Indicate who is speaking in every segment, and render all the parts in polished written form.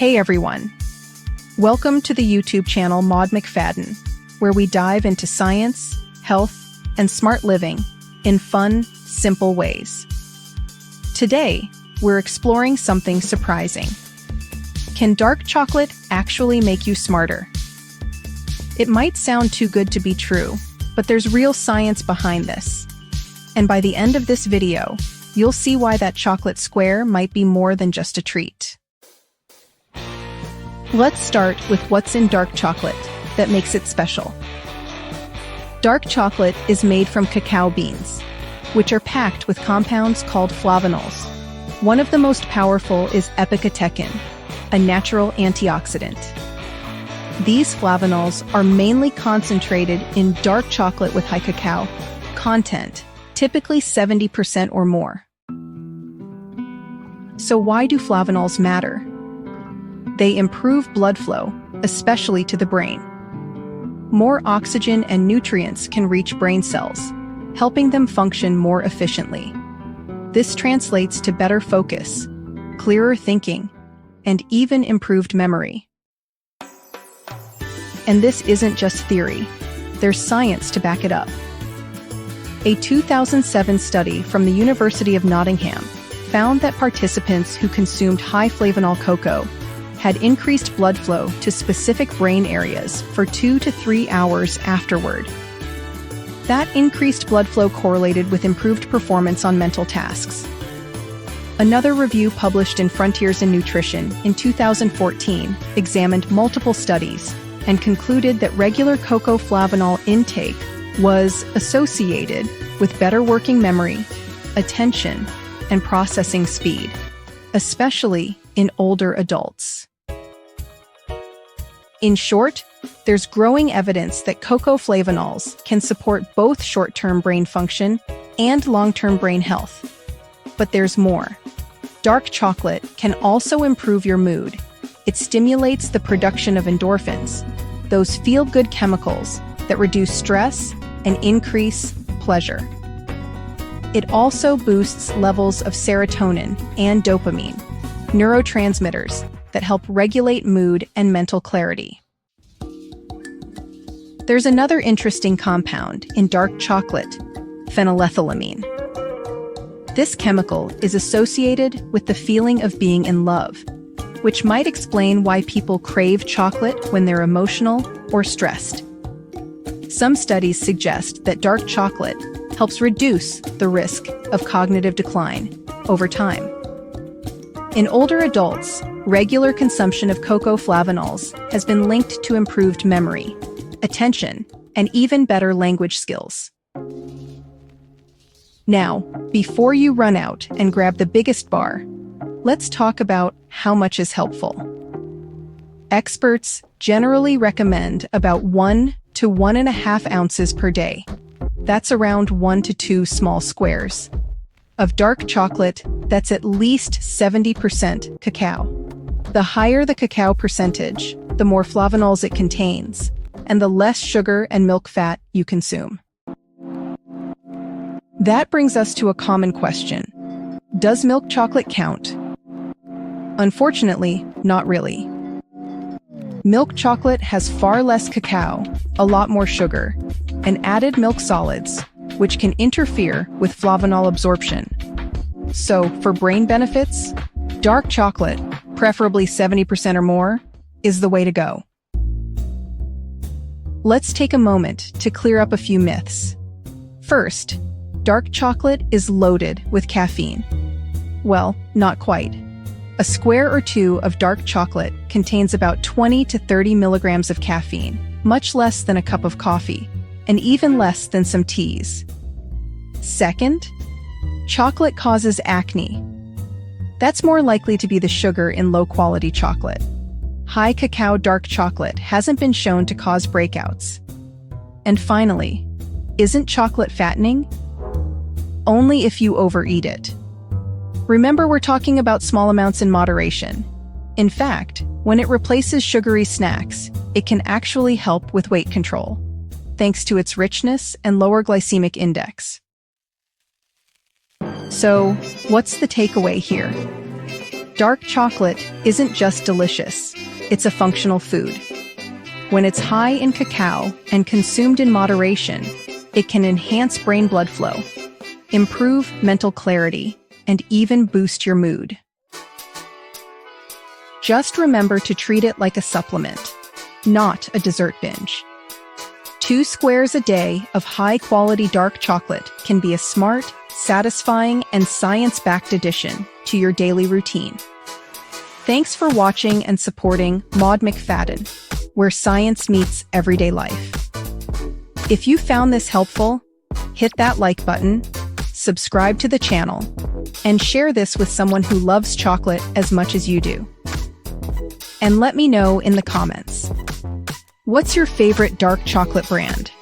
Speaker 1: Hey everyone! Welcome to the YouTube channel McFadden, where we dive into science, health, and smart living in fun, simple ways. Today, we're exploring something surprising. Can dark chocolate actually make you smarter? It might sound too good to be true, but there's real science behind this. And by the end of this video, you'll see why that chocolate square might be more than just a treat. Let's start with what's in dark chocolate that makes it special. Dark chocolate is made from cacao beans, which are packed with compounds called flavonols. One of the most powerful is epicatechin, a natural antioxidant. These flavonols are mainly concentrated in dark chocolate with high cacao content, typically 70% or more. So why do flavonols matter? They improve blood flow, especially to the brain. More oxygen and nutrients can reach brain cells, helping them function more efficiently. This translates to better focus, clearer thinking, and even improved memory. And this isn't just theory. There's science to back it up. A 2007 study from the University of Nottingham found that participants who consumed high flavanol cocoa had increased blood flow to specific brain areas for 2 to 3 hours afterward. That increased blood flow correlated with improved performance on mental tasks. Another review published in Frontiers in Nutrition in 2014 examined multiple studies and concluded that regular cocoa flavanol intake was associated with better working memory, attention, and processing speed, especially in older adults. In short, there's growing evidence that cocoa flavanols can support both short-term brain function and long-term brain health. But there's more. Dark chocolate can also improve your mood. It stimulates the production of endorphins, those feel-good chemicals that reduce stress and increase pleasure. It also boosts levels of serotonin and dopamine, neurotransmitters that help regulate mood and mental clarity. There's another interesting compound in dark chocolate, phenylethylamine. This chemical is associated with the feeling of being in love, which might explain why people crave chocolate when they're emotional or stressed. Some studies suggest that dark chocolate helps reduce the risk of cognitive decline over time. In older adults, regular consumption of cocoa flavanols has been linked to improved memory, attention, and even better language skills. Now, before you run out and grab the biggest bar, let's talk about how much is helpful. Experts generally recommend about 1 to 1.5 ounces per day. That's around 1 to 2 small squares of dark chocolate that's at least 70% cacao. The higher the cacao percentage, the more flavonols it contains, and the less sugar and milk fat you consume. That brings us to a common question. Does milk chocolate count? Unfortunately, not really. Milk chocolate has far less cacao, a lot more sugar, and added milk solids, which can interfere with flavanol absorption. So, for brain benefits, dark chocolate, preferably 70% or more, is the way to go. Let's take a moment to clear up a few myths. First, dark chocolate is loaded with caffeine. Well, not quite. A square or two of dark chocolate contains about 20 to 30 milligrams of caffeine, much less than a cup of coffee, and even less than some teas. Second, chocolate causes acne. That's more likely to be the sugar in low-quality chocolate. High cacao dark chocolate hasn't been shown to cause breakouts. And finally, isn't chocolate fattening? Only if you overeat it. Remember, we're talking about small amounts in moderation. In fact, when it replaces sugary snacks, it can actually help with weight control, thanks to its richness and lower glycemic index. So, what's the takeaway here? Dark chocolate isn't just delicious, it's a functional food. When it's high in cacao and consumed in moderation, it can enhance brain blood flow, improve mental clarity, and even boost your mood. Just remember to treat it like a supplement, not a dessert binge. 2 squares a day of high-quality dark chocolate can be a smart, satisfying, and science-backed addition to your daily routine. Thanks for watching and supporting McFadden, where science meets everyday life. If you found this helpful, hit that like button, subscribe to the channel, and share this with someone who loves chocolate as much as you do. And let me know in the comments. What's your favorite dark chocolate brand?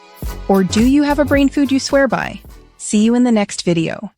Speaker 1: Or do you have a brain food you swear by? See you in the next video.